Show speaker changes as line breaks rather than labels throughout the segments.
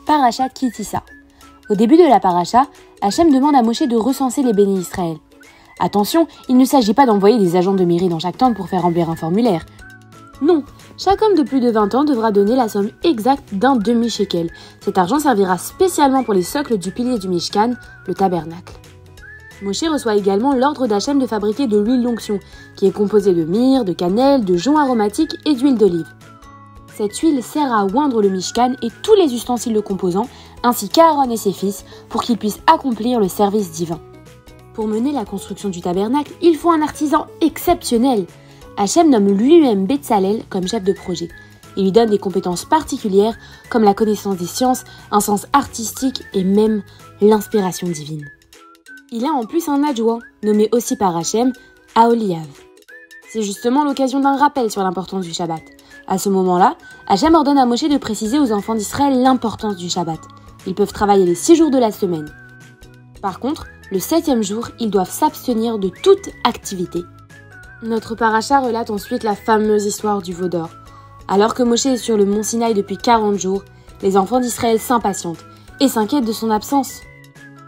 Parashat Ki Tisa. Au début de la paracha, Hachem demande à Moshe de recenser les bénis Israël. Attention, il ne s'agit pas d'envoyer des agents de mairie dans chaque temple pour faire remplir un formulaire. Non, chaque homme de plus de 20 ans devra donner la somme exacte d'un demi-shekel. Cet argent servira spécialement pour les socles du pilier du Mishkan, le tabernacle. Moshe reçoit également l'ordre d'Hachem de fabriquer de l'huile d'onction, qui est composée de myrrhe, de cannelle, de joncs aromatiques et d'huile d'olive. Cette huile sert à oindre le Mishkan et tous les ustensiles le composant, ainsi qu'Aaron et ses fils, pour qu'ils puissent accomplir le service divin. Pour mener la construction du tabernacle, il faut un artisan exceptionnel. Hachem nomme lui-même Betzalel comme chef de projet. Il lui donne des compétences particulières comme la connaissance des sciences, un sens artistique et même l'inspiration divine. Il a en plus un adjoint, nommé aussi par Hachem, Aholiav. C'est justement l'occasion d'un rappel sur l'importance du Shabbat. À ce moment-là, Hachem ordonne à Moshe de préciser aux enfants d'Israël l'importance du Shabbat. Ils peuvent travailler les 6 jours de la semaine. Par contre, le 7e jour, ils doivent s'abstenir de toute activité. Notre paracha relate ensuite la fameuse histoire du veau d'or. Alors que Moshe est sur le mont Sinaï depuis 40 jours, les enfants d'Israël s'impatientent et s'inquiètent de son absence.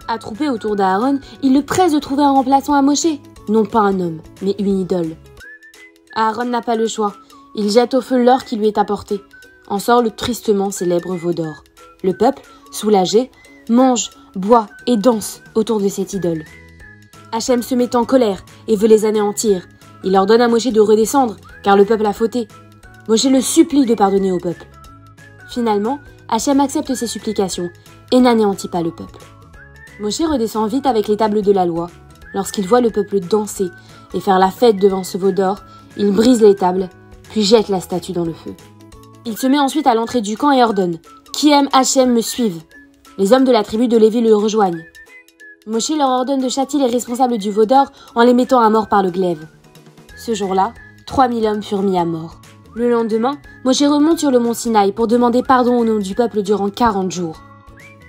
Attroupés autour d'Aaron, ils le pressent de trouver un remplaçant à Moshe, non pas un homme, mais une idole. Aaron n'a pas le choix. Il jette au feu l'or qui lui est apporté. En sort le tristement célèbre veau d'or. Le peuple, soulagé, mange, boit et danse autour de cette idole. Hachem se met en colère et veut les anéantir. Il ordonne à Moshe de redescendre, car le peuple a fauté. Moshe le supplie de pardonner au peuple. Finalement, Hachem accepte ses supplications et n'anéantit pas le peuple. Moshe redescend vite avec les tables de la loi. Lorsqu'il voit le peuple danser et faire la fête devant ce veau d'or, il brise les tables, puis jette la statue dans le feu. Il se met ensuite à l'entrée du camp et ordonne « Qui aime Hachem me suive !» Les hommes de la tribu de Lévi le rejoignent. Moshe leur ordonne de châtier les responsables du veau d'or en les mettant à mort par le glaive. Ce jour-là, 3000 hommes furent mis à mort. Le lendemain, Moshe remonte sur le mont Sinaï pour demander pardon au nom du peuple durant 40 jours.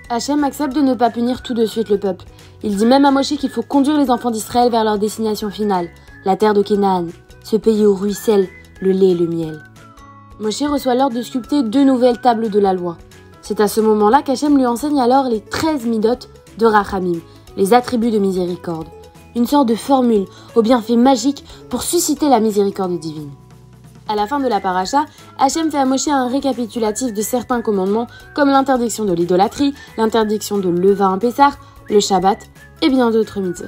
Hachem accepte de ne pas punir tout de suite le peuple. Il dit même à Moshe qu'il faut conduire les enfants d'Israël vers leur destination finale, la terre de Canaan, ce pays où ruisselle le lait et le miel. Moshe reçoit l'ordre de sculpter 2 nouvelles tables de la loi. C'est à ce moment-là qu'Hachem lui enseigne alors les 13 midot de Rachamim, les attributs de miséricorde. Une sorte de formule au bienfait magique pour susciter la miséricorde divine. À la fin de la paracha, Hachem fait à Moshe un récapitulatif de certains commandements comme l'interdiction de l'idolâtrie, l'interdiction de levain à Pessah, le Shabbat et bien d'autres mitzvot.